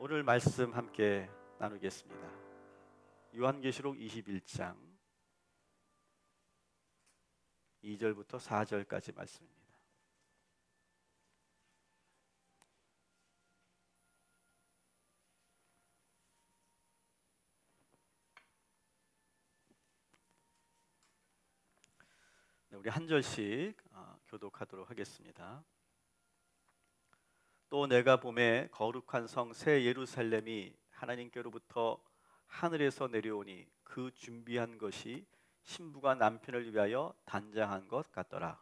오늘 말씀 함께 나누겠습니다. 요한계시록 21장 2절부터 4절까지 말씀입니다. 우리 한 절씩 교독하도록 하겠습니다. 또 내가 보매 거룩한 성 새 예루살렘이 하나님께로부터 하늘에서 내려오니 그 준비한 것이 신부가 남편을 위하여 단장한 것 같더라.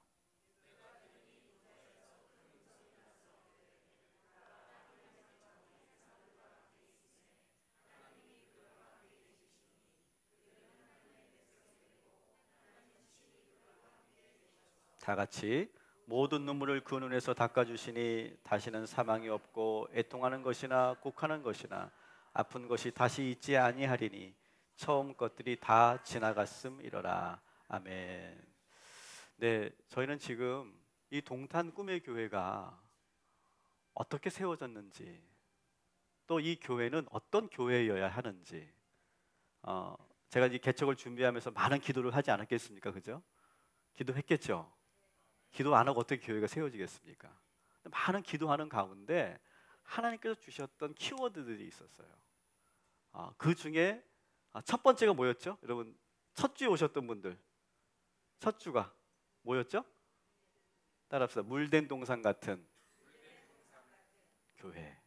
다 같이 모든 눈물을 그 눈에서 닦아주시니 다시는 사망이 없고 애통하는 것이나 곡하는 것이나 아픈 것이 다시 있지 아니하리니 처음 것들이 다 지나갔음이로라. 아멘. 네, 저희는 지금 이 동탄 꿈의 교회가 어떻게 세워졌는지, 또 이 교회는 어떤 교회여야 하는지, 제가 이 개척을 준비하면서 많은 기도를 하지 않았겠습니까? 그죠? 기도했겠죠. 기도 안 하고 어떻게 교회가 세워지겠습니까? 많은 기도하는 가운데 하나님께서 주셨던 키워드들이 있었어요. 그 중에 첫 번째가 뭐였죠? 여러분, 첫 주에 오셨던 분들, 첫 주가 뭐였죠? 따라합시다. 물된 동산 같은 교회.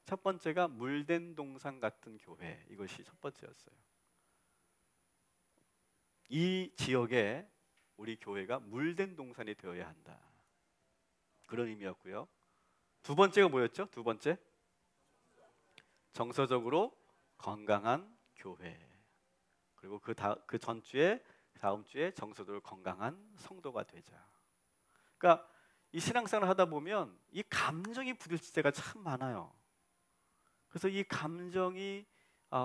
첫 번째가 물된 동산 같은 교회. 이것이 첫 번째였어요. 이 지역에 우리 교회가 물된 동산이 되어야 한다, 그런 의미였고요. 두 번째가 뭐였죠? 두 번째, 정서적으로 건강한 교회. 그리고 그 전주에, 다음 주에 정서적으로 건강한 성도가 되자. 그러니까 이 신앙생활을 하다 보면 이 감정이 부딪힐 때가 참 많아요. 그래서 이 감정이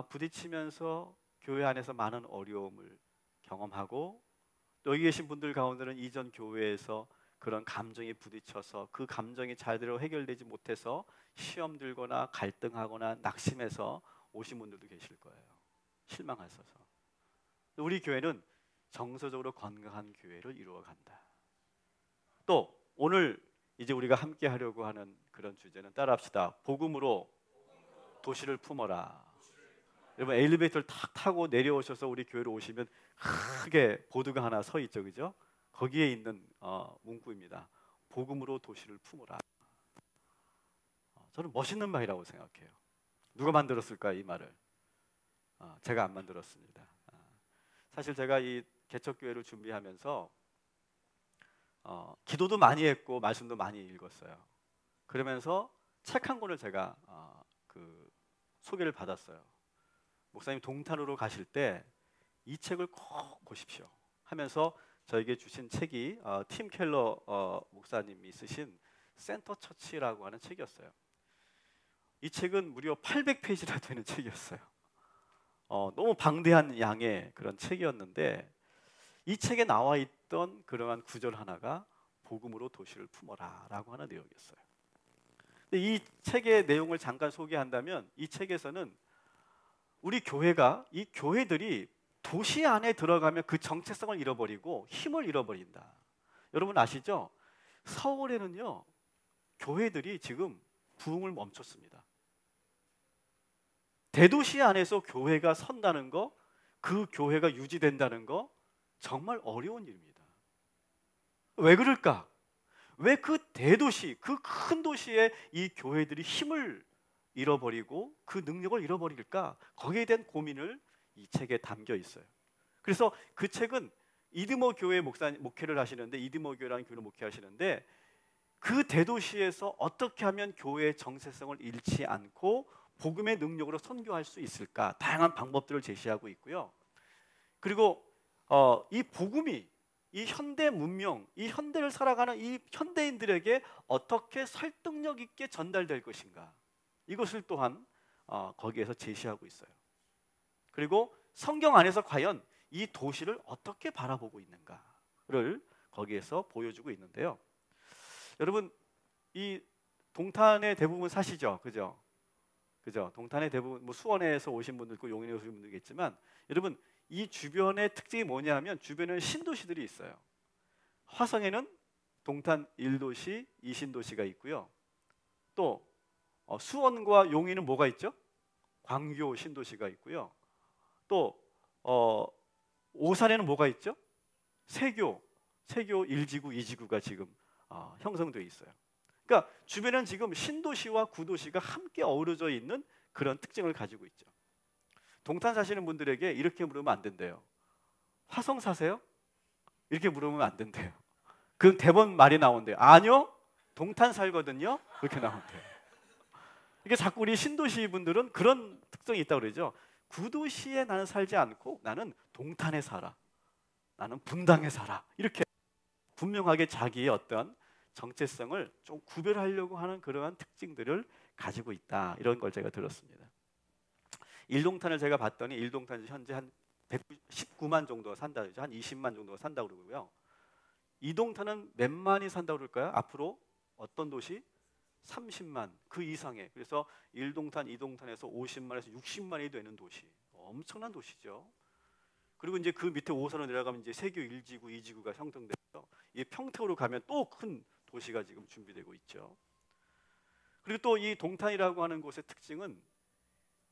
부딪히면서 교회 안에서 많은 어려움을 경험하고, 여기 계신 분들 가운데는 이전 교회에서 그런 감정이 부딪혀서 그 감정이 제대로 해결되지 못해서 시험 들거나 갈등하거나 낙심해서 오신 분들도 계실 거예요. 실망하셔서. 우리 교회는 정서적으로 건강한 교회를 이루어간다. 또 오늘 이제 우리가 함께 하려고 하는 그런 주제는, 따라합시다. 복음으로 도시를 품어라. 여러분, 엘리베이터를 탁 타고 내려오셔서 우리 교회로 오시면 크게 보드가 하나 서 있죠, 그죠? 거기에 있는 문구입니다. 복음으로 도시를 품어라. 저는 멋있는 말이라고 생각해요. 누가 만들었을까요, 이 말을? 제가 안 만들었습니다. 사실 제가 이 개척교회를 준비하면서 기도도 많이 했고 말씀도 많이 읽었어요. 그러면서 책 한 권을 제가 소개를 받았어요. 목사님 동탄으로 가실 때 이 책을 꼭 보십시오 하면서 저에게 주신 책이 팀 켈러 목사님이 쓰신 센터 처치라고 하는 책이었어요. 이 책은 무려 800페이지나 되는 책이었어요. 너무 방대한 양의 그런 책이었는데, 이 책에 나와 있던 그러한 구절 하나가 복음으로 도시를 품어라 라고 하는 내용이었어요. 근데 이 책의 내용을 잠깐 소개한다면, 이 책에서는 우리 교회가, 이 교회들이 도시 안에 들어가면 그 정체성을 잃어버리고 힘을 잃어버린다. 여러분 아시죠? 서울에는요, 교회들이 지금 부흥을 멈췄습니다. 대도시 안에서 교회가 선다는 거, 그 교회가 유지된다는 거 정말 어려운 일입니다. 왜 그럴까? 왜 그 대도시, 그 큰 도시에 이 교회들이 힘을 잃어버리고 그 능력을 잃어버릴까? 거기에 대한 고민을 이 책에 담겨 있어요. 그래서 그 책은 이드모 교회 목회를 하시는데, 이드모 교회라는 교회를 목회하시는데, 그 대도시에서 어떻게 하면 교회의 정체성을 잃지 않고 복음의 능력으로 선교할 수 있을까? 다양한 방법들을 제시하고 있고요. 그리고 이 복음이 이 현대 문명, 이 현대를 살아가는 이 현대인들에게 어떻게 설득력 있게 전달될 것인가? 이것을 또한 거기에서 제시하고 있어요. 그리고 성경 안에서 과연 이 도시를 어떻게 바라보고 있는가를 거기에서 보여주고 있는데요. 여러분, 이 동탄에 대부분 사시죠, 그죠? 그죠? 동탄에 대부분 뭐 수원에서 오신 분들 있고 용인에서 오신 분들 있겠지만 여러분 이 주변의 특징이 뭐냐면 주변에는 신도시들이 있어요. 화성에는 동탄 1도시, 2신도시가 있고요. 또 수원과 용인은 뭐가 있죠? 광교 신도시가 있고요. 또 오산에는 뭐가 있죠? 세교 1지구, 2지구가 지금 형성되어 있어요. 그러니까 주변은 지금 신도시와 구도시가 함께 어우러져 있는 그런 특징을 가지고 있죠. 동탄 사시는 분들에게 이렇게 물으면 안 된대요. 화성 사세요? 이렇게 물으면 안 된대요. 그 대번 말이 나온대요. 아니요, 동탄 살거든요. 그렇게 나온대요. 이게 자꾸 우리 신도시 분들은 그런 특성이 있다고 그러죠. 구도시에 나는 살지 않고 나는 동탄에 살아. 나는 분당에 살아. 이렇게 분명하게 자기의 어떤 정체성을 좀 구별하려고 하는 그러한 특징들을 가지고 있다. 이런 걸 제가 들었습니다. 일동탄을 제가 봤더니 일동탄 현재 한 119만 정도가 산다 그러죠. 한 20만 정도가 산다고 그러고요. 이동탄은 몇만이 산다고 그럴까요? 앞으로 어떤 도시? 30만 그 이상의. 그래서 1동탄, 2동탄에서 50만에서 60만이 되는 도시. 엄청난 도시죠. 그리고 이제 그 밑에 5선으로 내려가면 이제 세교 1지구, 2지구가 형성돼서 이 평택으로 가면 또 큰 도시가 지금 준비되고 있죠. 그리고 또 이 동탄이라고 하는 곳의 특징은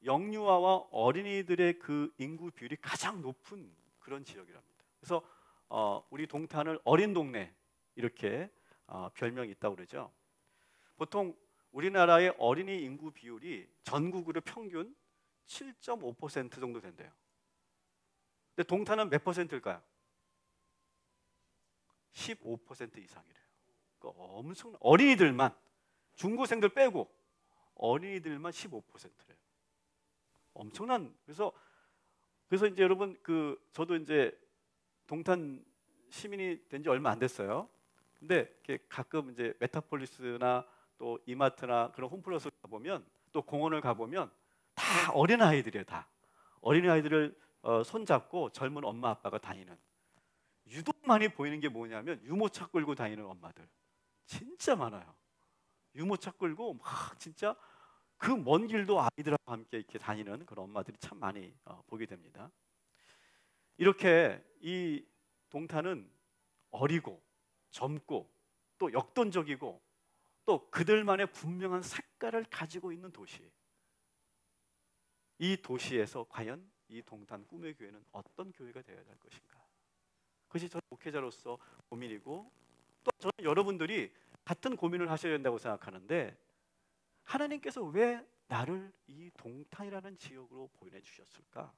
영유아와 어린이들의 그 인구 비율이 가장 높은 그런 지역이랍니다. 그래서 우리 동탄을 어린 동네 이렇게 별명이 있다고 그러죠. 보통 우리나라의 어린이 인구 비율이 전국으로 평균 7.5% 정도 된대요. 근데 동탄은 몇 퍼센트일까요? 15% 이상이래요. 그러니까 엄청난 어린이들만 중고생들 빼고 어린이들만 15%래요. 엄청난. 그래서 이제 여러분 저도 이제 동탄 시민이 된 지 얼마 안 됐어요. 근데 가끔 이제 메타폴리스나 또 이마트나 그런 홈플러스 가보면 또 공원을 가보면 다 어린 아이들이에요. 다 어린 아이들을 손잡고 젊은 엄마 아빠가 다니는. 유독 많이 보이는 게 뭐냐면 유모차 끌고 다니는 엄마들 진짜 많아요. 유모차 끌고 막 진짜 그 먼 길도 아이들하고 함께 이렇게 다니는 그런 엄마들이 참 많이 보게 됩니다. 이렇게 이 동탄은 어리고 젊고 또 역동적이고 또 그들만의 분명한 색깔을 가지고 있는 도시. 이 도시에서 과연 이 동탄 꿈의 교회는 어떤 교회가 되어야 할 것인가? 그것이 저는 목회자로서 고민이고 또 저는 여러분들이 같은 고민을 하셔야 된다고 생각하는데 하나님께서 왜 나를 이 동탄이라는 지역으로 보내주셨을까?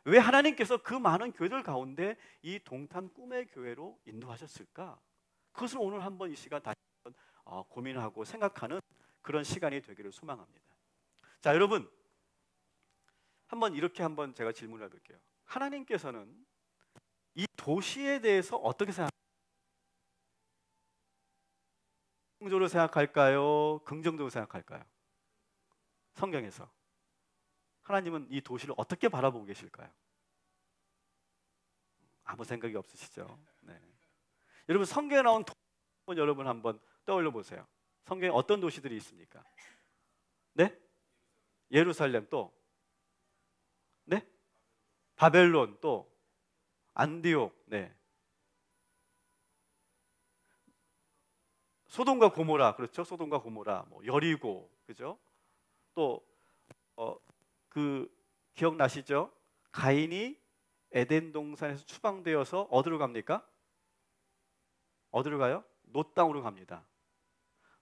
왜 하나님께서 그 많은 교회들 가운데 이 동탄 꿈의 교회로 인도하셨을까? 그것을 오늘 한번 이 시간 다시 한번 고민하고 생각하는 그런 시간이 되기를 소망합니다. 자, 여러분 한번 이렇게 한번 제가 질문을 해볼게요. 하나님께서는 이 도시에 대해서 어떻게 긍정적으로 생각할까요? 긍정적으로 생각할까요? 성경에서 하나님은 이 도시를 어떻게 바라보고 계실까요? 아무 생각이 없으시죠? 네. 여러분 성경에 나온 도시 여러분 한번 떠올려 보세요. 성경에 어떤 도시들이 있습니까? 네? 예루살렘 또 네? 바벨론 또 안디옥 네. 소돔과 고모라 그렇죠? 소돔과 고모라 뭐 여리고 그죠? 또 기억나시죠? 가인이 에덴 동산에서 추방되어서 어디로 갑니까? 어디로 가요? 놋 땅으로 갑니다.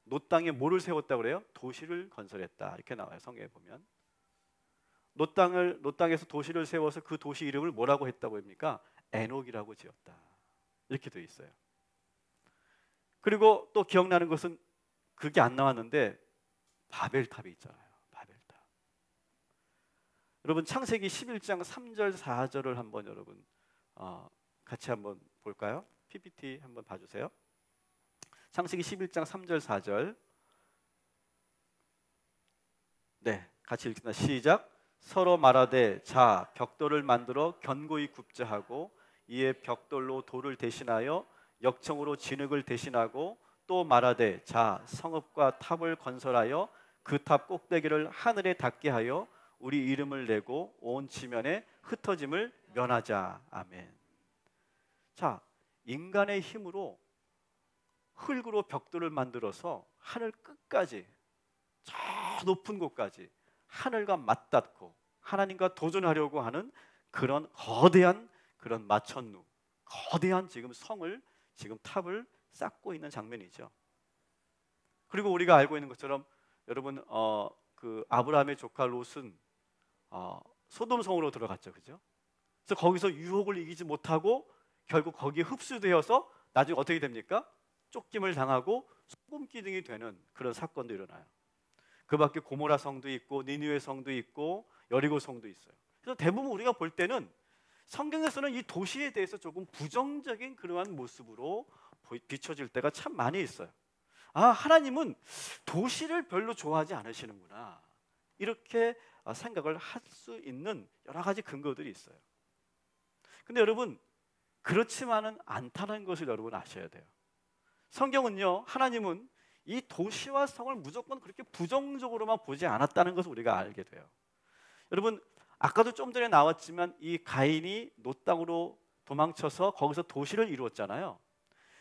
놋 땅에 뭐를 세웠다고 그래요? 도시를 건설했다. 이렇게 나와요. 성경에 보면. 놋 땅에서 도시를 세워서 그 도시 이름을 뭐라고 했다고 합니까? 에녹이라고 지었다. 이렇게 되어 있어요. 그리고 또 기억나는 것은 그게 안 나왔는데 바벨탑이 있잖아요. 바벨탑. 여러분 창세기 11장 3절 4절을 한번 여러분 같이 한번 볼까요? PPT 한번 봐주세요. 창세기 11장 3절 4절 네, 같이 읽겠습니다. 시작. 서로 말하되 자 벽돌을 만들어 견고히 굽자 하고 이에 벽돌로 돌을 대신하여 역청으로 진흙을 대신하고 또 말하되 자 성읍과 탑을 건설하여 그 탑 꼭대기를 하늘에 닿게 하여 우리 이름을 내고 온 지면에 흩어짐을 면하자. 아멘. 자, 인간의 힘으로 흙으로 벽돌을 만들어서 하늘 끝까지, 저 높은 곳까지 하늘과 맞닿고 하나님과 도전하려고 하는 그런 거대한 그런 마천루, 거대한 지금 성을, 지금 탑을 쌓고 있는 장면이죠. 그리고 우리가 알고 있는 것처럼 여러분 그 아브라함의 조카 롯은 소돔성으로 들어갔죠, 그죠? 그래서 거기서 유혹을 이기지 못하고 결국 거기에 흡수되어서 나중에 어떻게 됩니까? 쫓김을 당하고 소금기둥이 되는 그런 사건도 일어나요. 그 밖에 고모라 성도 있고 니느웨 성도 있고 여리고 성도 있어요. 그래서 대부분 우리가 볼 때는 성경에서는 이 도시에 대해서 조금 부정적인 그러한 모습으로 비춰질 때가 참 많이 있어요. 아, 하나님은 도시를 별로 좋아하지 않으시는구나, 이렇게 생각을 할 수 있는 여러 가지 근거들이 있어요. 근데 여러분, 그렇지만은 않다는 것을 여러분 아셔야 돼요. 성경은요, 하나님은 이 도시와 성을 무조건 그렇게 부정적으로만 보지 않았다는 것을 우리가 알게 돼요. 여러분, 아까도 좀 전에 나왔지만 이 가인이 노 땅으로 도망쳐서 거기서 도시를 이루었잖아요.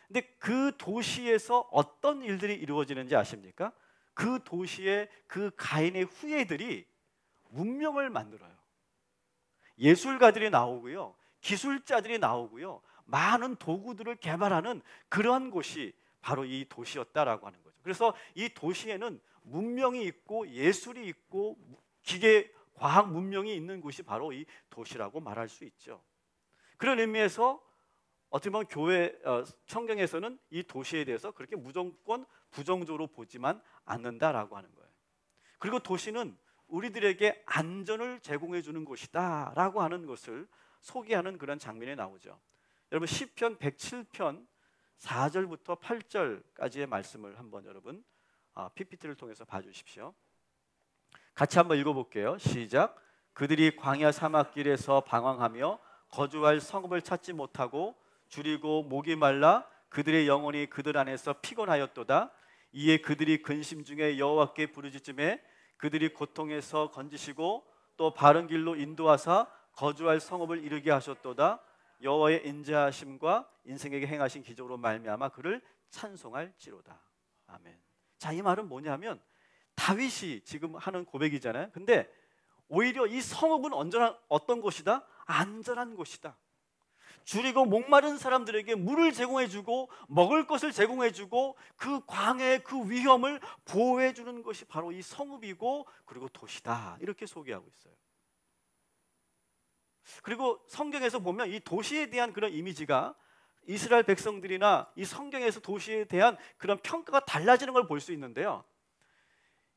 근데 그 도시에서 어떤 일들이 이루어지는지 아십니까? 그 도시의 그 가인의 후예들이 문명을 만들어요. 예술가들이 나오고요, 기술자들이 나오고요, 많은 도구들을 개발하는 그러한 곳이 바로 이 도시였다라고 하는 거죠. 그래서 이 도시에는 문명이 있고 예술이 있고 기계 과학 문명이 있는 곳이 바로 이 도시라고 말할 수 있죠. 그런 의미에서 어떻게 보면 교회 성경에서는 이 도시에 대해서 그렇게 무조건 부정적으로 보지만 않는다라고 하는 거예요. 그리고 도시는 우리들에게 안전을 제공해 주는 곳이다 라고 하는 것을 소개하는 그런 장면이 나오죠. 여러분, 시편 107편 4절부터 8절까지의 말씀을 한번 여러분 PPT를 통해서 봐주십시오. 같이 한번 읽어볼게요. 시작. 그들이 광야 사막길에서 방황하며 거주할 성읍을 찾지 못하고 줄이고 목이 말라 그들의 영혼이 그들 안에서 피곤하였도다. 이에 그들이 근심 중에 여호와께 부르짖음에 그들이 고통에서 건지시고 또 바른 길로 인도하사 거주할 성읍을 이루게 하셨도다. 여호와의 인자하심과 인생에게 행하신 기적으로 말미암아 그를 찬송할지로다. 아멘. 자, 이 말은 뭐냐면 다윗이 지금 하는 고백이잖아요. 근데 오히려 이 성읍은 어떤 곳이다? 안전한 곳이다. 줄이고 목마른 사람들에게 물을 제공해주고 먹을 것을 제공해주고 그 광야의 그 위험을 보호해주는 것이 바로 이 성읍이고 그리고 도시다, 이렇게 소개하고 있어요. 그리고 성경에서 보면 이 도시에 대한 그런 이미지가 이스라엘 백성들이나 이 성경에서 도시에 대한 그런 평가가 달라지는 걸 볼 수 있는데요,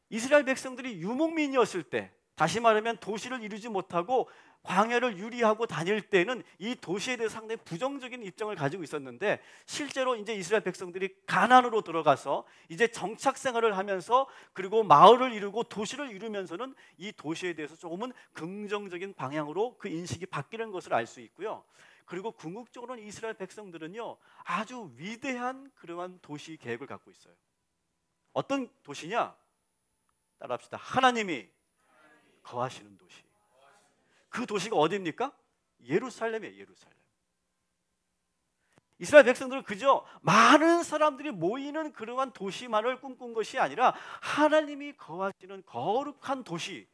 이스라엘 백성들이 유목민이었을 때, 다시 말하면 도시를 이루지 못하고 광야를 유리하고 다닐 때는 이 도시에 대해서 상당히 부정적인 입장을 가지고 있었는데, 실제로 이제 이스라엘 백성들이 가나안으로 들어가서 이제 정착 생활을 하면서 그리고 마을을 이루고 도시를 이루면서는 이 도시에 대해서 조금은 긍정적인 방향으로 그 인식이 바뀌는 것을 알 수 있고요. 그리고 궁극적으로는 이스라엘 백성들은요, 아주 위대한 그러한 도시 계획을 갖고 있어요. 어떤 도시냐? 따라합시다. 하나님이 거하시는 도시. 그 도시가 어디입니까? 예루살렘이에요. 예루살렘. 이스라엘 백성들은 그저 많은 사람들이 모이는 그러한 도시만을 꿈꾼 것이 아니라 하나님이 거하시는 거룩한 도시,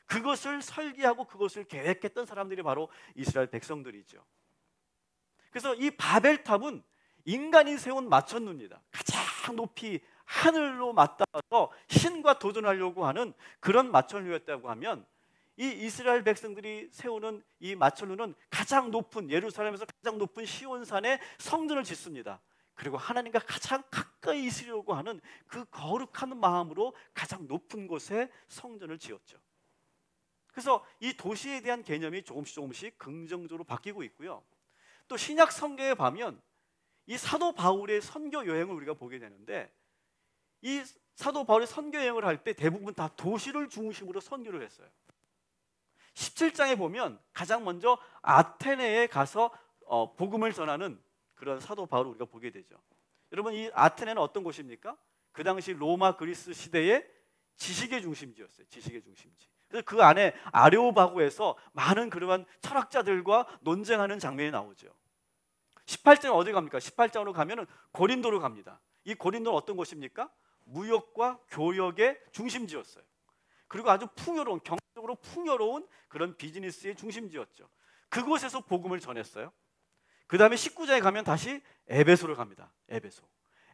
그것을 설계하고 그것을 계획했던 사람들이 바로 이스라엘 백성들이죠. 그래서 이 바벨탑은 인간이 세운 마천루입니다. 가장 높이 하늘로 맞닿아서 신과 도전하려고 하는 그런 마천루였다고 하면, 이 이스라엘 백성들이 세우는 이 마천루는 가장 높은, 예루살렘에서 가장 높은 시온산에 성전을 짓습니다. 그리고 하나님과 가장 가까이 있으려고 하는 그 거룩한 마음으로 가장 높은 곳에 성전을 지었죠. 그래서 이 도시에 대한 개념이 조금씩 긍정적으로 바뀌고 있고요. 또 신약 성경에 보면 이 사도 바울의 선교 여행을 우리가 보게 되는데, 이 사도 바울의 선교 여행을 할 때 대부분 다 도시를 중심으로 선교를 했어요. 17장에 보면 가장 먼저 아테네에 가서 복음을 전하는 그런 사도 바울을 우리가 보게 되죠. 여러분, 이 아테네는 어떤 곳입니까? 그 당시 로마 그리스 시대의 지식의 중심지였어요. 지식의 중심지. 그래서 그 안에 아레오바고에서 많은 그러한 철학자들과 논쟁하는 장면이 나오죠. 18장은 어디 갑니까? 18장으로 가면은 고린도로 갑니다. 이 고린도는 어떤 곳입니까? 무역과 교역의 중심지였어요. 그리고 아주 풍요로운, 경제적으로 풍요로운 그런 비즈니스의 중심지였죠. 그곳에서 복음을 전했어요. 그 다음에 19장에 가면 다시 에베소를 갑니다.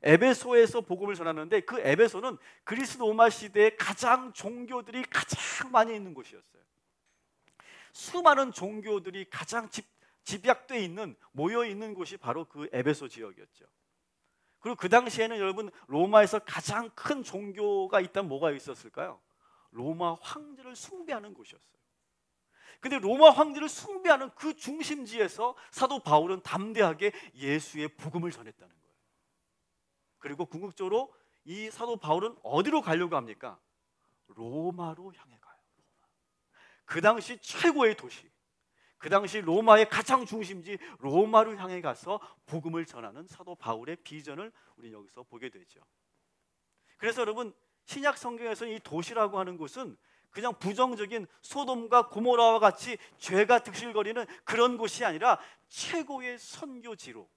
에베소에서 복음을 전하는데, 그 에베소는 그리스 로마 시대에 가장 종교들이 가장 많이 있는 곳이었어요. 수많은 종교들이 가장 집약되어 있는, 모여 있는 곳이 바로 그 에베소 지역이었죠. 그리고 그 당시에는 여러분, 로마에서 가장 큰 종교가 있다면 뭐가 있었을까요? 로마 황제를 숭배하는 곳이었어요. 근데 로마 황제를 숭배하는 그 중심지에서 사도 바울은 담대하게 예수의 복음을 전했다는 거예요. 그리고 궁극적으로 이 사도 바울은 어디로 가려고 합니까? 로마로 향해 가요. 그 당시 최고의 도시, 그 당시 로마의 가장 중심지 로마를 향해 가서 복음을 전하는 사도 바울의 비전을 우리 여기서 보게 되죠. 그래서 여러분, 신약 성경에서는 이 도시라고 하는 곳은 그냥 부정적인 소돔과 고모라와 같이 죄가 득실거리는 그런 곳이 아니라 최고의 선교지로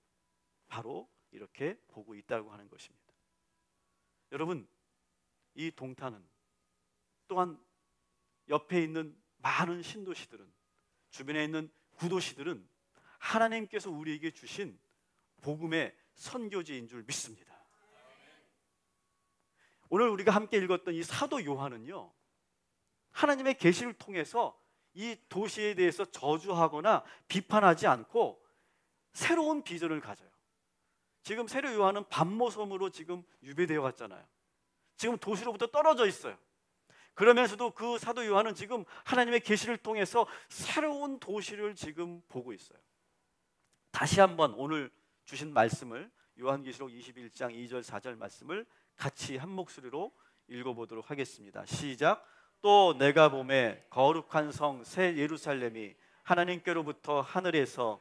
바로 이렇게 보고 있다고 하는 것입니다. 여러분, 이 동탄은 또한 옆에 있는 많은 신도시들은, 주변에 있는 구도시들은 하나님께서 우리에게 주신 복음의 선교지인 줄 믿습니다. 오늘 우리가 함께 읽었던 이 사도 요한은요, 하나님의 계시를 통해서 이 도시에 대해서 저주하거나 비판하지 않고 새로운 비전을 가져요. 지금 세례 요한은 밤모섬으로 지금 유배되어 갔잖아요. 지금 도시로부터 떨어져 있어요. 그러면서도 그 사도 요한은 지금 하나님의 계시를 통해서 새로운 도시를 지금 보고 있어요. 다시 한번 오늘 주신 말씀을, 요한계시록 21장 2절 4절 말씀을 같이 한 목소리로 읽어보도록 하겠습니다. 시작. 또 내가 보매 거룩한 성 새 예루살렘이 하나님께로부터 하늘에서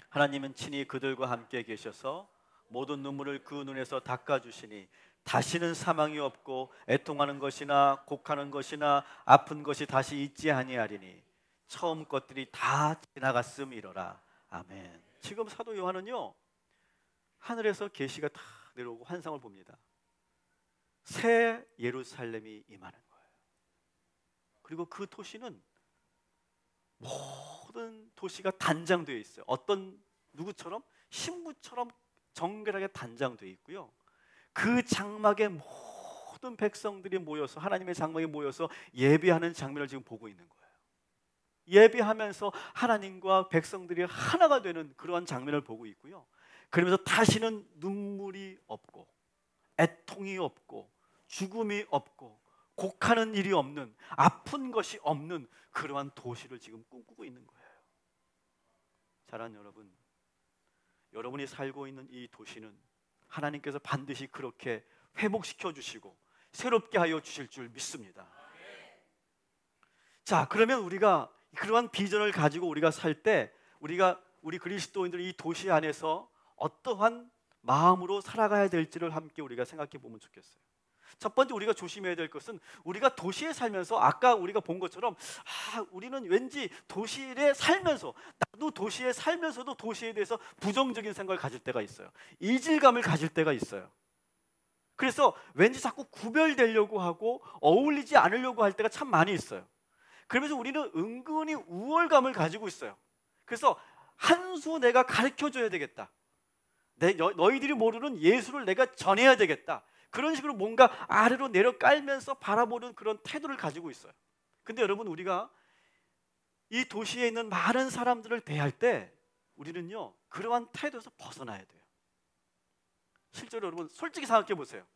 하나님은 친히 그들과 함께 계셔서 모든 눈물을 그 눈에서 닦아주시니 다시는 사망이 없고 애통하는 것이나 곡하는 것이나 아픈 것이 다시 있지 아니하리니 처음 것들이 다 지나갔음이로라. 아멘. 지금 사도 요한은요, 하늘에서 계시가 다 내려오고 환상을 봅니다. 새 예루살렘이 임하는 거예요. 그리고 그 도시는 모든 도시가 단장되어 있어요. 어떤 누구처럼? 신부처럼 정결하게 단장되어 있고요. 그 장막에 모든 백성들이 모여서, 하나님의 장막에 모여서 예배하는 장면을 지금 보고 있는 거예요. 예배하면서 하나님과 백성들이 하나가 되는 그러한 장면을 보고 있고요. 그러면서 다시는 눈물이 없고 애통이 없고 죽음이 없고 곡하는 일이 없는, 아픈 것이 없는 그러한 도시를 지금 꿈꾸고 있는 거예요. 사랑하는 여러분, 여러분이 살고 있는 이 도시는 하나님께서 반드시 그렇게 회복시켜 주시고 새롭게 하여 주실 줄 믿습니다. 자, 그러면 우리가 그러한 비전을 가지고 우리가 살 때 우리 그리스도인들이 이 도시 안에서 어떠한 마음으로 살아가야 될지를 함께 우리가 생각해 보면 좋겠어요. 첫 번째 우리가 조심해야 될 것은, 우리가 도시에 살면서 아까 우리가 본 것처럼 우리는 왠지 도시에 살면서, 나도 도시에 살면서도 도시에 대해서 부정적인 생각을 가질 때가 있어요. 이질감을 가질 때가 있어요. 그래서 왠지 자꾸 구별되려고 하고 어울리지 않으려고 할 때가 참 많이 있어요. 그러면서 우리는 은근히 우월감을 가지고 있어요. 그래서 한 수 내가 가르쳐줘야 되겠다, 너희들이 모르는 예수를 내가 전해야 되겠다, 그런 식으로 뭔가 아래로 내려 깔면서 바라보는 그런 태도를 가지고 있어요. 근데 여러분, 우리가 이 도시에 있는 많은 사람들을 대할 때 우리는요, 그러한 태도에서 벗어나야 돼요. 실제로 여러분, 솔직히 생각해 보세요.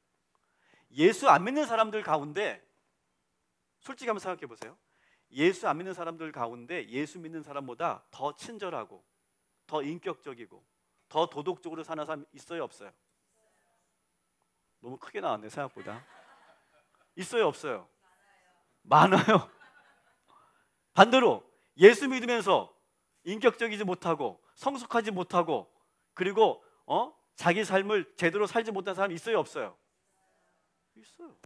예수 안 믿는 사람들 가운데, 솔직히 한번 생각해 보세요. 예수 안 믿는 사람들 가운데 예수 믿는 사람보다 더 친절하고 더 인격적이고 더 도덕적으로 사는 사람 있어요, 없어요? 너무 크게 나왔네, 생각보다. 있어요, 없어요? 많아요. 반대로 예수 믿으면서 인격적이지 못하고 성숙하지 못하고 그리고 자기 삶을 제대로 살지 못한 사람 있어요, 없어요? 있어요.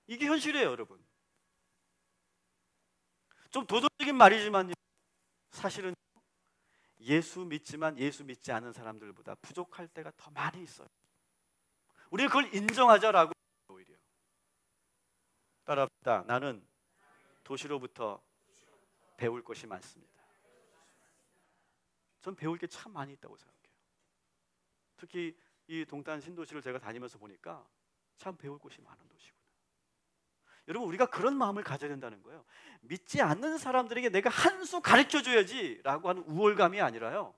이게 현실이에요, 여러분. 좀 도덕적인 말이지만요, 사실은 예수 믿지만 예수 믿지 않은 사람들보다 부족할 때가 더 많이 있어요. 우리가 그걸 인정하자라고. 오히려 따라합니다. 나는 도시로부터 배울 것이 많습니다. 전 배울 게 참 많이 있다고 생각해요. 특히 이 동탄 신도시를 제가 다니면서 보니까 참 배울 것이 많은 도시구나. 여러분, 우리가 그런 마음을 가져야 된다는 거예요. 믿지 않는 사람들에게 내가 한 수 가르쳐줘야지 라고 하는 우월감이 아니라요,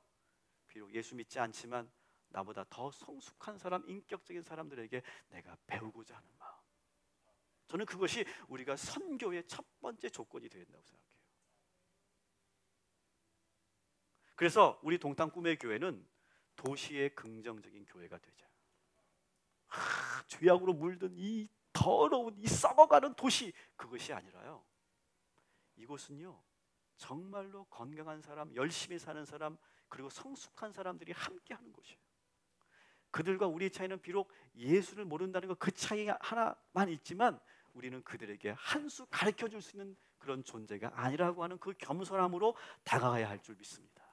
비록 예수 믿지 않지만 나보다 더 성숙한 사람, 인격적인 사람들에게 내가 배우고자 하는 마음. 저는 그것이 우리가 선교의 첫 번째 조건이 되어야 된다고 생각해요. 그래서 우리 동탄 꿈의 교회는 도시의 긍정적인 교회가 되자. 죄악으로 물든 이 더러운 이 썩어가는 도시, 그것이 아니라요, 이곳은요 정말로 건강한 사람, 열심히 사는 사람, 그리고 성숙한 사람들이 함께하는 곳이에요. 그들과 우리의 차이는 비록 예수를 모른다는 것, 그 차이 하나만 있지만 우리는 그들에게 한 수 가르쳐 줄 수 있는 그런 존재가 아니라고 하는 그 겸손함으로 다가가야 할 줄 믿습니다.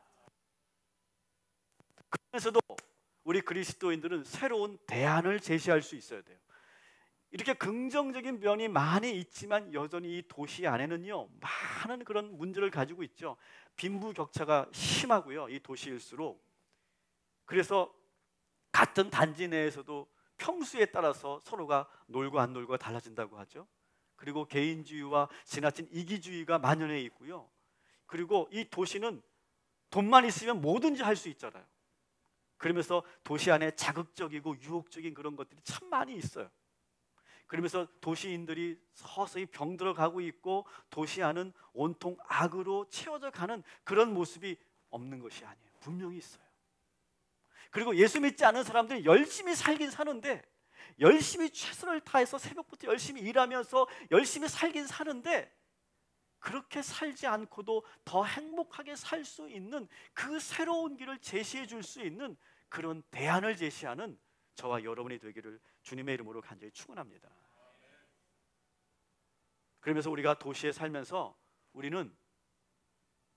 그래서도 우리 그리스도인들은 새로운 대안을 제시할 수 있어야 돼요. 이렇게 긍정적인 면이 많이 있지만 여전히 이 도시 안에는요 많은 그런 문제를 가지고 있죠. 빈부격차가 심하고요, 이 도시일수록. 그래서 같은 단지 내에서도 평수에 따라서 서로가 놀고 안 놀고가 달라진다고 하죠. 그리고 개인주의와 지나친 이기주의가 만연해 있고요. 그리고 이 도시는 돈만 있으면 뭐든지 할 수 있잖아요. 그러면서 도시 안에 자극적이고 유혹적인 그런 것들이 참 많이 있어요. 그러면서 도시인들이 서서히 병들어 가고 있고 도시 안은 온통 악으로 채워져 가는 그런 모습이 없는 것이 아니에요. 분명히 있어요. 그리고 예수 믿지 않은 사람들이 열심히 살긴 사는데, 열심히 최선을 다해서 새벽부터 열심히 일하면서 열심히 살긴 사는데, 그렇게 살지 않고도 더 행복하게 살 수 있는 그 새로운 길을 제시해 줄 수 있는 그런 대안을 제시하는 저와 여러분이 되기를 주님의 이름으로 간절히 축원합니다. 그러면서 우리가 도시에 살면서 우리는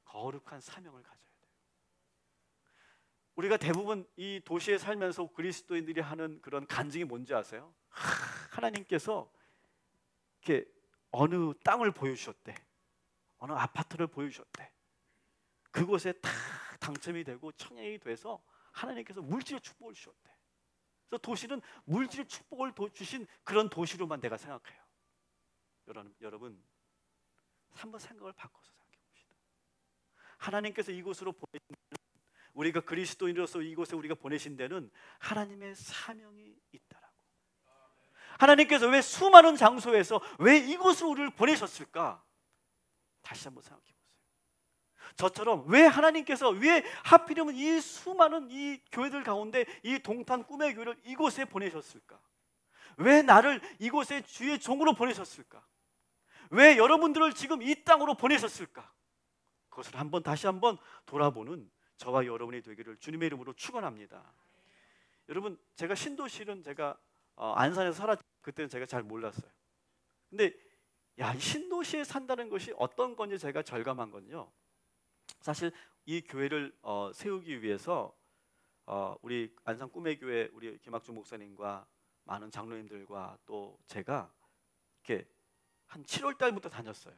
거룩한 사명을 가져야 돼요. 우리가 대부분 이 도시에 살면서 그리스도인들이 하는 그런 간증이 뭔지 아세요? 하나님께서 이렇게 어느 땅을 보여주셨대, 어느 아파트를 보여주셨대. 그곳에 다 당첨이 되고 청약이 돼서 하나님께서 물질의 축복을 주셨대. 그래서 도시는 물질의 축복을 주신 그런 도시로만 내가 생각해요. 여러분 한번 생각을 바꿔서 생각해 봅시다. 하나님께서 이곳으로 보내신 데는, 우리가 그리스도인으로서 이곳에 우리가 보내신 데는 하나님의 사명이 있다라고. 하나님께서 왜 수많은 장소에서 왜 이곳으로 우리를 보내셨을까? 다시 한번 생각해 보세요. 저처럼 왜 하나님께서 왜 하필이면 이 수많은 이 교회들 가운데 이 동탄 꿈의 교회를 이곳에 보내셨을까? 왜 나를 이곳에 주의 종으로 보내셨을까? 왜 여러분들을 지금 이 땅으로 보내셨을까? 그것을 다시 한번 돌아보는 저와 여러분이 되기를 주님의 이름으로 축원합니다. 여러분, 제가 신도시는 제가 안산에서 살았, 그때는 제가 잘 몰랐어요. 근데 이 신도시에 산다는 것이 어떤 건지 제가 절감한 건요, 사실 이 교회를 세우기 위해서 우리 안산 꿈의 교회 우리 김학준 목사님과 많은 장로님들과 또 제가 이렇게 한 7월 달부터 다녔어요.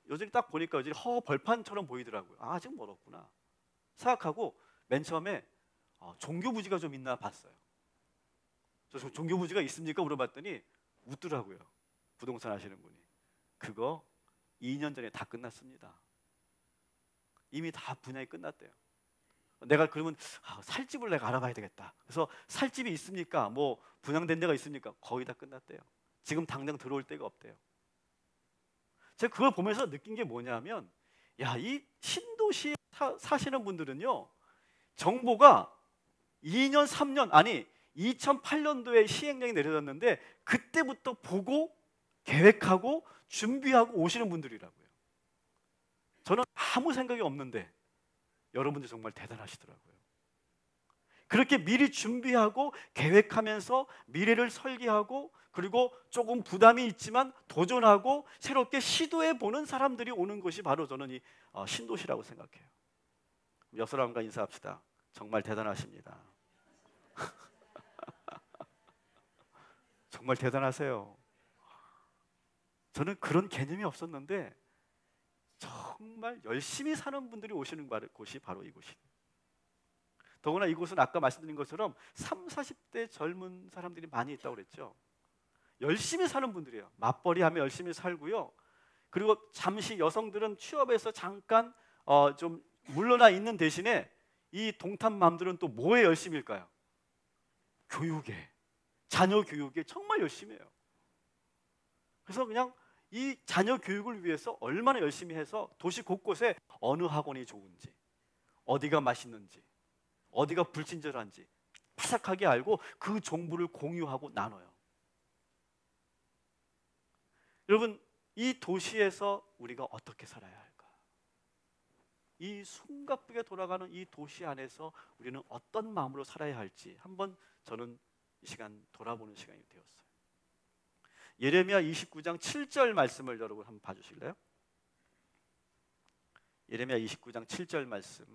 여전히 딱 보니까 여전히 벌판처럼 보이더라고요. 아직 멀었구나 생각하고 맨 처음에 종교부지가 좀 있나 봤어요. 저 종교부지가 있습니까? 물어봤더니 웃더라고요. 부동산 하시는 분이. 그거 2년 전에 다 끝났습니다. 이미 다 분양이 끝났대요. 내가 그러면 살 집을 내가 알아봐야 되겠다. 그래서 살 집이 있습니까? 뭐 분양된 데가 있습니까? 거의 다 끝났대요. 지금 당장 들어올 데가 없대요. 제가 그걸 보면서 느낀 게 뭐냐면, 이 신도시에 사시는 분들은요 정보가 2년 3년 아니 2008년도에 시행령이 내려졌는데 그때부터 보고 계획하고 준비하고 오시는 분들이라고요. 저는 아무 생각이 없는데 여러분들 정말 대단하시더라고요. 그렇게 미리 준비하고 계획하면서 미래를 설계하고 그리고 조금 부담이 있지만 도전하고 새롭게 시도해 보는 사람들이 오는 것이 바로 저는 이 신도시라고 생각해요. 옆 사람과 인사합시다. 정말 대단하십니다. 정말 대단하세요. 저는 그런 개념이 없었는데 정말 열심히 사는 분들이 오시는 곳이 바로 이곳이에요. 더구나 이곳은 아까 말씀드린 것처럼 30, 40대 젊은 사람들이 많이 있다고 그랬죠. 열심히 사는 분들이에요. 맞벌이하며 열심히 살고요. 그리고 잠시 여성들은 취업에서 잠깐 좀 물러나 있는 대신에 이 동탄맘들은 또 뭐에 열심일까요? 교육에, 자녀 교육에 정말 열심히 해요. 그래서 그냥 이 자녀 교육을 위해서 얼마나 열심히 해서 도시 곳곳에 어느 학원이 좋은지, 어디가 맛있는지, 어디가 불친절한지 바삭하게 알고 그 정보를 공유하고 나눠요. 여러분, 이 도시에서 우리가 어떻게 살아야 할까? 이 숨가쁘게 돌아가는 이 도시 안에서 우리는 어떤 마음으로 살아야 할지 한번 저는 이 시간 돌아보는 시간이 되었어요. 예레미야 29장 7절 말씀을 여러분 한번 봐주실래요? 예레미야 29장 7절 말씀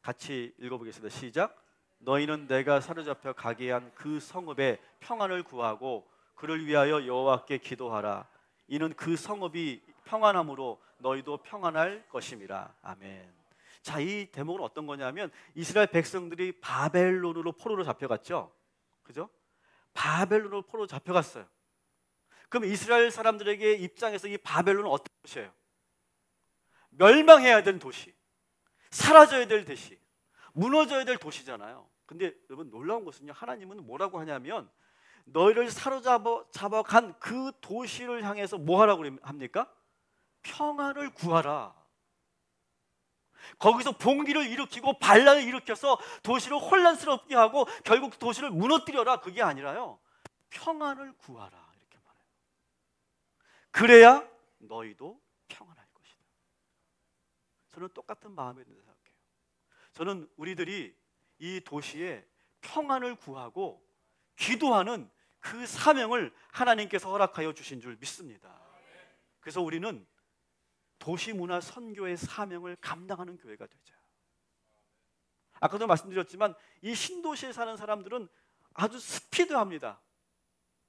같이 읽어보겠습니다. 시작. 너희는 내가 사로잡혀 가게 한 그 성읍에 평안을 구하고 그를 위하여 여호와께 기도하라. 이는 그 성읍이 평안함으로 너희도 평안할 것임이라. 아멘. 자, 이 대목은 어떤 거냐면 이스라엘 백성들이 바벨론으로 포로로 잡혀갔죠. 그죠? 바벨론으로 포로로 잡혀갔어요. 그럼 이스라엘 사람들에게 입장에서 이 바벨론은 어떤 도시예요? 멸망해야 되는 도시, 사라져야 될 도시, 무너져야 될 도시잖아요. 근데 여러분 놀라운 것은요, 하나님은 뭐라고 하냐면 너희를 사로잡아간 그 도시를 향해서 뭐 하라고 합니까? 평안을 구하라. 거기서 봉기를 일으키고 반란을 일으켜서 도시를 혼란스럽게 하고 결국 도시를 무너뜨려라, 그게 아니라요, 평안을 구하라 이렇게 말해요. 그래야 너희도 평안할 것이다. 저는 똑같은 마음이 든다고 생각해요. 저는 우리들이 이 도시에 평안을 구하고 기도하는 그 사명을 하나님께서 허락하여 주신 줄 믿습니다. 그래서 우리는 도시문화 선교의 사명을 감당하는 교회가 되자. 아까도 말씀드렸지만 이 신도시에 사는 사람들은 아주 스피드합니다.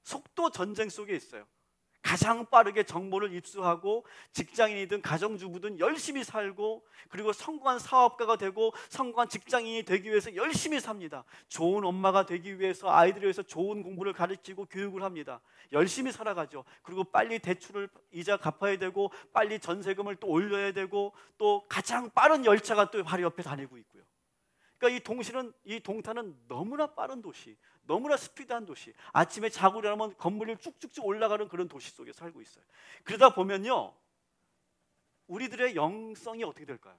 속도 전쟁 속에 있어요. 가장 빠르게 정보를 입수하고 직장인이든 가정주부든 열심히 살고 그리고 성공한 사업가가 되고 성공한 직장인이 되기 위해서 열심히 삽니다. 좋은 엄마가 되기 위해서 아이들을 위해서 좋은 공부를 가르치고 교육을 합니다. 열심히 살아가죠. 그리고 빨리 대출을 이자 갚아야 되고 빨리 전세금을 또 올려야 되고 또 가장 빠른 열차가 또 바로 옆에 다니고 있고요. 그러니까 이 동탄은 너무나 빠른 도시, 너무나 스피드한 도시. 아침에 자고 일어나면 건물이 쭉쭉쭉 올라가는 그런 도시 속에 살고 있어요. 그러다 보면요, 우리들의 영성이 어떻게 될까요?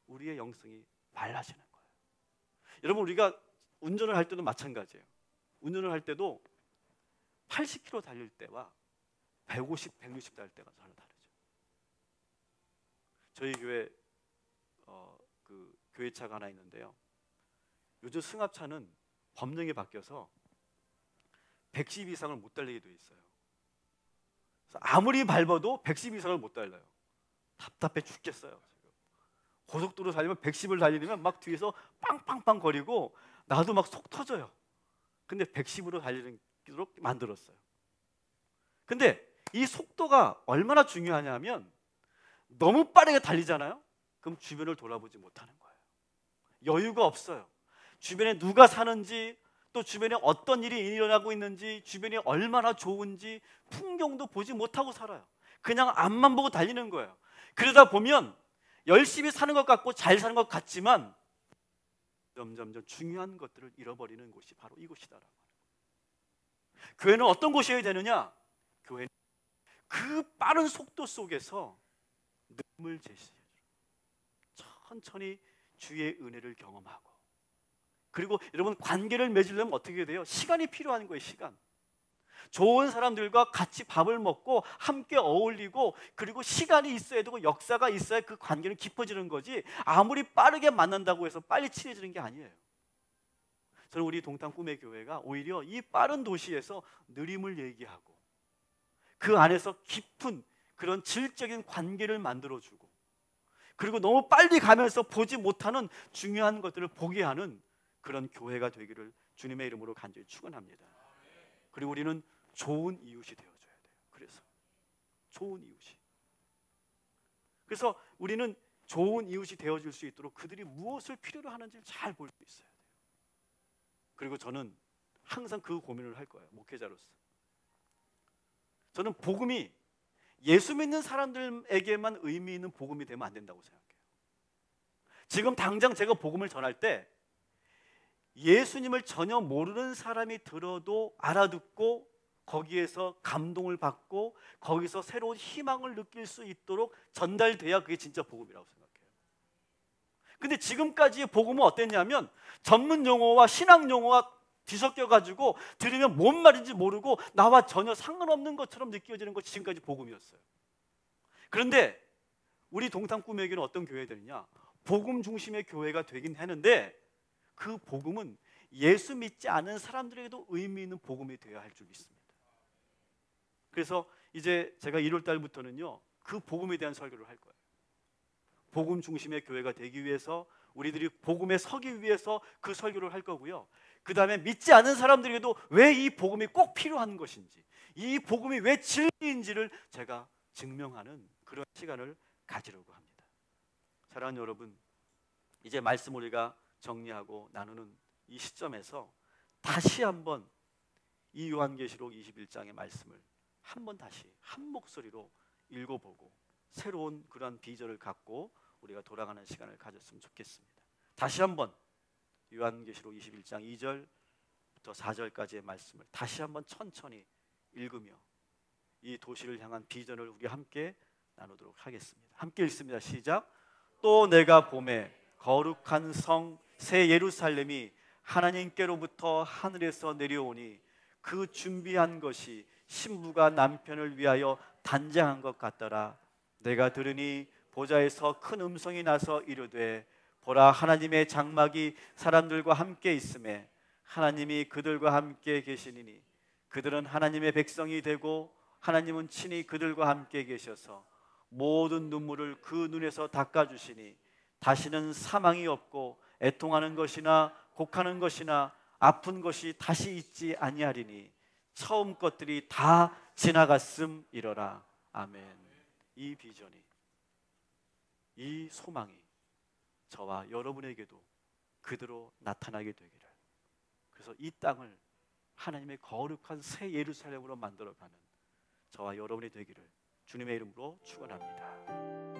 우리의 영성이 말라지는 거예요. 여러분, 우리가 운전을 할 때도 마찬가지예요. 운전을 할 때도 80km 달릴 때와 150, 160 달릴 때가 전혀 다르죠. 저희 교회 그 교회차가 하나 있는데요, 요즘 승합차는 법령이 바뀌어서 110 이상을 못 달리게 돼 있어요. 그래서 아무리 밟아도 110 이상을 못 달려요. 답답해 죽겠어요. 고속도로 달리면 110을 달리면 막 뒤에서 빵빵빵 거리고 나도 막 속 터져요. 근데 110으로 달리도록 만들었어요. 근데 이 속도가 얼마나 중요하냐면 너무 빠르게 달리잖아요. 그럼 주변을 돌아보지 못하는 거예요. 여유가 없어요. 주변에 누가 사는지, 또 주변에 어떤 일이 일어나고 있는지, 주변이 얼마나 좋은지 풍경도 보지 못하고 살아요. 그냥 앞만 보고 달리는 거예요. 그러다 보면 열심히 사는 것 같고 잘 사는 것 같지만 점점 중요한 것들을 잃어버리는 곳이 바로 이곳이다라고. 교회는 어떤 곳이어야 되느냐? 교회는 그 빠른 속도 속에서 늠을 제시해요. 천천히 주의 은혜를 경험하고 그리고 여러분 관계를 맺으려면 어떻게 돼요? 시간이 필요한 거예요. 시간. 좋은 사람들과 같이 밥을 먹고 함께 어울리고 그리고 시간이 있어야 되고 역사가 있어야 그 관계는 깊어지는 거지, 아무리 빠르게 만난다고 해서 빨리 친해지는 게 아니에요. 저는 우리 동탄 꿈의 교회가 오히려 이 빠른 도시에서 느림을 얘기하고 그 안에서 깊은 그런 질적인 관계를 만들어주고 그리고 너무 빨리 가면서 보지 못하는 중요한 것들을 보게 하는 그런 교회가 되기를 주님의 이름으로 간절히 축원합니다. 그리고 우리는 좋은 이웃이 되어줘야 돼요. 그래서 좋은 이웃이. 그래서 우리는 좋은 이웃이 되어줄 수 있도록 그들이 무엇을 필요로 하는지를 잘 볼 수 있어야 돼요. 그리고 저는 항상 그 고민을 할 거예요. 목회자로서. 저는 복음이 예수 믿는 사람들에게만 의미 있는 복음이 되면 안 된다고 생각해요. 지금 당장 제가 복음을 전할 때 예수님을 전혀 모르는 사람이 들어도 알아듣고 거기에서 감동을 받고 거기서 새로운 희망을 느낄 수 있도록 전달돼야 그게 진짜 복음이라고 생각해요. 근데 지금까지의 복음은 어땠냐면 전문 용어와 신학 용어가 뒤섞여 가지고 들으면 뭔 말인지 모르고 나와 전혀 상관없는 것처럼 느껴지는 것이 지금까지 복음이었어요. 그런데 우리 동탄 꿈의 교회는 어떤 교회가 되느냐? 복음 중심의 교회가 되긴 하는데 그 복음은 예수 믿지 않은 사람들에게도 의미 있는 복음이 되어야 할 줄 믿습니다. 그래서 이제 제가 1월 달부터는요 그 복음에 대한 설교를 할 거예요. 복음 중심의 교회가 되기 위해서 우리들이 복음에 서기 위해서 그 설교를 할 거고요. 그 다음에 믿지 않은 사람들에게도 왜 이 복음이 꼭 필요한 것인지, 이 복음이 왜 진리인지를 제가 증명하는 그런 시간을 가지려고 합니다. 사랑하는 여러분, 이제 말씀 우리가 정리하고 나누는 이 시점에서 다시 한번 이 요한계시록 21장의 말씀을 한번 다시 한 목소리로 읽어보고 새로운 그러한 비전을 갖고 우리가 돌아가는 시간을 가졌으면 좋겠습니다. 다시 한번 요한계시록 21장 2절부터 4절까지의 말씀을 다시 한번 천천히 읽으며 이 도시를 향한 비전을 우리 함께 나누도록 하겠습니다. 함께 읽습니다. 시작. 또 내가 보매 거룩한 성 새 예루살렘이 하나님께로부터 하늘에서 내려오니 그 준비한 것이 신부가 남편을 위하여 단장한 것 같더라. 내가 들으니 보좌에서 큰 음성이 나서 이르되 보라, 하나님의 장막이 사람들과 함께 있음에 하나님이 그들과 함께 계시니니 그들은 하나님의 백성이 되고 하나님은 친히 그들과 함께 계셔서 모든 눈물을 그 눈에서 닦아주시니 다시는 사망이 없고 애통하는 것이나 곡하는 것이나 아픈 것이 다시 있지 아니하리니 처음 것들이 다 지나갔음이러라. 아멘. 이 비전이, 이 소망이 저와 여러분에게도 그대로 나타나게 되기를, 그래서 이 땅을 하나님의 거룩한 새 예루살렘으로 만들어가는 저와 여러분이 되기를 주님의 이름으로 축원합니다.